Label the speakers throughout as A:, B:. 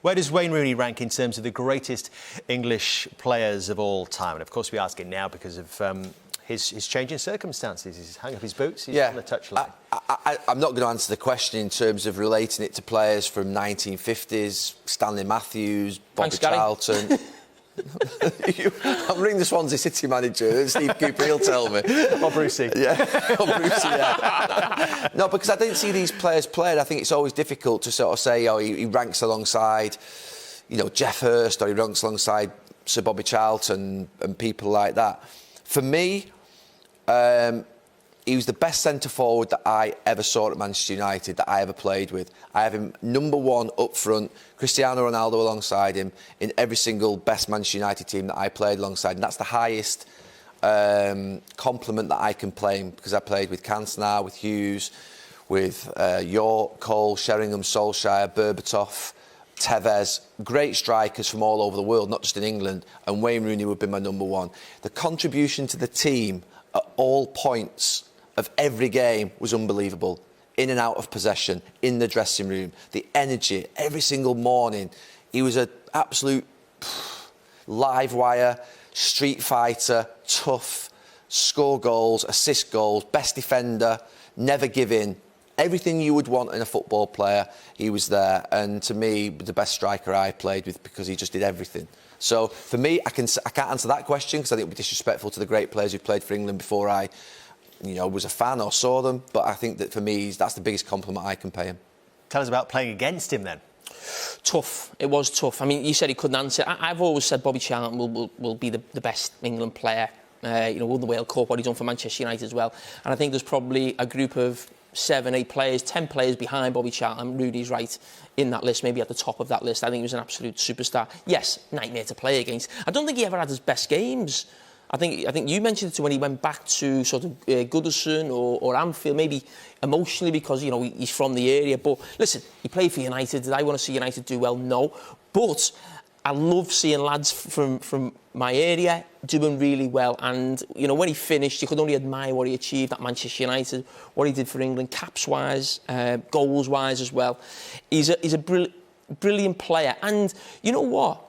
A: Where does Wayne Rooney rank in terms of the greatest English players of all time? And of course we ask it now because of his changing circumstances. He's hung up his boots, he's on the touchline.
B: I'm not going to answer the question in terms of relating it to players from 1950s, Stanley Matthews, Bobby Charlton. I'm ringing the Swansea City manager, Steve Cooper, he'll tell me.
A: Or Brucey.
B: Yeah, or Brucey, yeah. No, because I didn't see these players played. I think it's always difficult to sort of say, oh, he ranks alongside, Jeff Hurst, or he ranks alongside Sir Bobby Charlton and people like that. For me, he was the best centre-forward that I ever saw at Manchester United, that I ever played with. I have him number one up front, Cristiano Ronaldo alongside him, in every single best Manchester United team that I played alongside. And that's the highest compliment that I can play him, because I played with Cantona, with Hughes, with York, Cole, Sheringham, Solskjaer, Berbatov, Tevez, great strikers from all over the world, not just in England, and Wayne Rooney would be my number one. The contribution to the team at all points of every game was unbelievable. In and out of possession, in the dressing room, the energy, every single morning. He was an absolute live wire, street fighter, tough, score goals, assist goals, best defender, never give in. Everything you would want in a football player, he was there. And to me, the best striker I played with, because he just did everything. So for me, I can't answer that question because I think it would be disrespectful to the great players who played for England before I was a fan or saw them. But I think that for me, that's the biggest compliment I can pay him.
A: Tell us about playing against him then.
C: Tough. It was tough. I mean, you said he couldn't answer. I've always said Bobby Charlton will be the best England player. Won the World Cup, what he's done for Manchester United as well. And I think there's probably a group of 7, 8 players, 10 players behind Bobby Charlton. Rooney's right in that list, maybe at the top of that list. I think he was an absolute superstar. Yes, nightmare to play against. I don't think he ever had his best games. I think you mentioned it to when he went back to sort of Goodison or Anfield, maybe emotionally because, he's from the area. But listen, he played for United. Did I want to see United do well? No. But I love seeing lads from my area doing really well. And, when he finished, you could only admire what he achieved at Manchester United, what he did for England, caps-wise, goals-wise as well. He's a brilliant player. And you know what?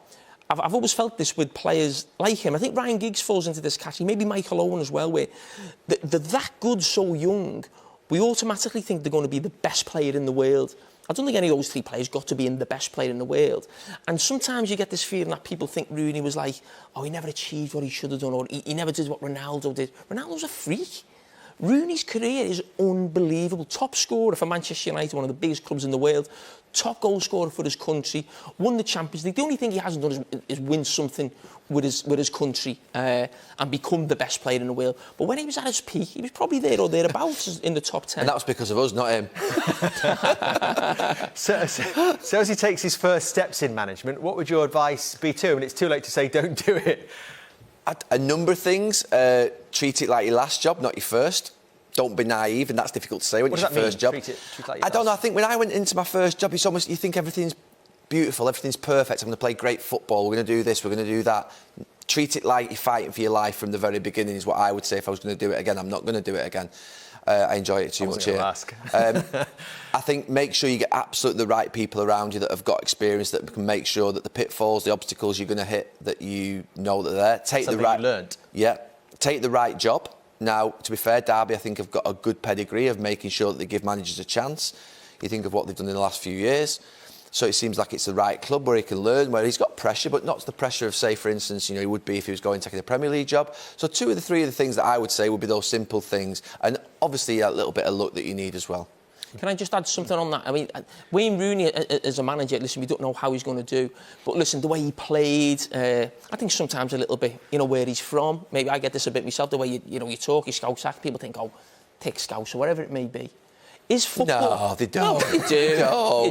C: I've always felt this with players like him. I think Ryan Giggs falls into this category, maybe Michael Owen as well, where they're that good so young, we automatically think they're going to be the best player in the world. I don't think any of those 3 players got to be the best player in the world. And sometimes you get this feeling that people think Rooney was like, oh, he never achieved what he should have done, or he never did what Ronaldo did. Ronaldo's a freak. Rooney's career is unbelievable. Top scorer for Manchester United, one of the biggest clubs in the world. Top goal scorer for his country. Won the Champions League. The only thing he hasn't done is win something with his country and become the best player in the world. But when he was at his peak, he was probably there or thereabouts in the top 10.
B: And that was because of us, not him.
A: So as he takes his first steps in management, what would your advice be to him? And it's too late to say don't do it.
B: A number of things. Treat it like your last job, not your first. Don't be naive, and that's difficult to say when it's your first job.
A: Treat it like your
B: I don't know. I think when I went into my first job, it's almost, you think everything's beautiful, everything's perfect. I'm going to play great football. We're going to do this. We're going to do that. Treat it like you're fighting for your life from the very beginning. Is what I would say if I was going to do it again. I'm not going to do it again. I enjoy it too much here. I think make sure you get absolutely the right people around you that have got experience, that can make sure that the pitfalls, the obstacles you're going to hit, that you know that they're there.
A: Take the right. You learned.
B: Yeah. Take the right job. Now, to be fair, Derby, I think, have got a good pedigree of making sure that they give managers a chance. You think of what they've done in the last few years. So it seems like it's the right club where he can learn, where he's got pressure, but not the pressure of, say, for instance, he would be if he was going taking a Premier League job. So 2 of the 3 of the things that I would say would be those simple things. And obviously a little bit of luck that you need as well.
C: Can I just add something on that? I mean, Wayne Rooney, as a manager, listen, we don't know how he's going to do. But listen, the way he played, I think sometimes a little bit, where he's from. Maybe I get this a bit myself, the way you talk, your Scouse act. People think, oh, thick Scouse or whatever it may be. Is football...
B: No, they don't.
C: No, they do.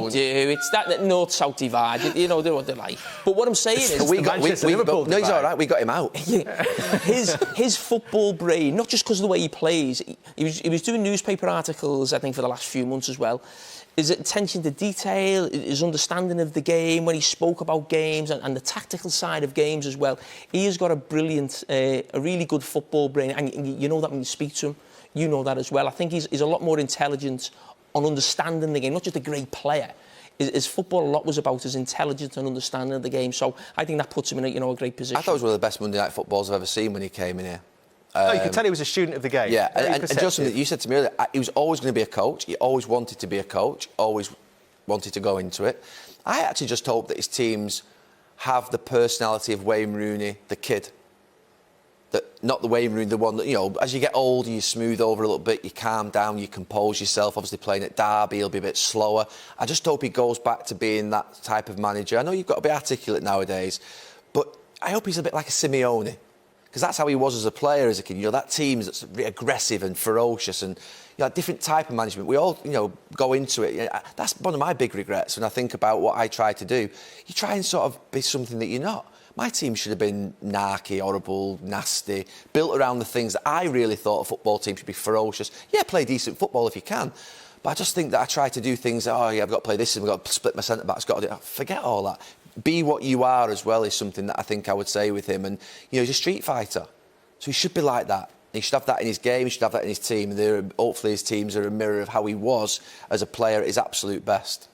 C: They do. It's that north-south divide. They're what they're like. But what I'm saying is...
A: Liverpool
B: no, he's all right. We got him out.
C: his football brain, not just because of the way he plays, he was doing newspaper articles, I think, for the last few months as well. His attention to detail, his understanding of the game, when he spoke about games and the tactical side of games as well. He has got a brilliant, a really good football brain. And you know that when you speak to him. You know that as well. I think he's a lot more intelligent on understanding the game, not just a great player. his football a lot was about his intelligence and understanding of the game. So I think that puts him in a great position.
B: I thought it was one of the best Monday night footballs I've ever seen when he came in here.
A: You could tell he was a student of the game.
B: Yeah, and just something that you said to me earlier, he was always going to be a coach. He always wanted to be a coach, always wanted to go into it. I actually just hope that his teams have the personality of Wayne Rooney, the kid. Not the Wayne Rooney, the one that, as you get older, you smooth over a little bit, you calm down, you compose yourself. Obviously, playing at Derby, he'll be a bit slower. I just hope he goes back to being that type of manager. I know you've got to be articulate nowadays, but I hope he's a bit like a Simeone, because that's how he was as a player, as a kid. That team that's aggressive and ferocious and different type of management. We all, go into it. That's one of my big regrets when I think about what I try to do. You try and sort of be something that you're not. My team should have been narky, horrible, nasty, built around the things that I really thought a football team should be ferocious. Yeah, play decent football if you can. But I just think that I try to do things that, I've got to play this and I've got to split my centre-backs, got to do. Forget all that. Be what you are as well is something that I think I would say with him. And, he's a street fighter. So he should be like that. He should have that in his game, he should have that in his team. Hopefully his teams are a mirror of how he was as a player at his absolute best.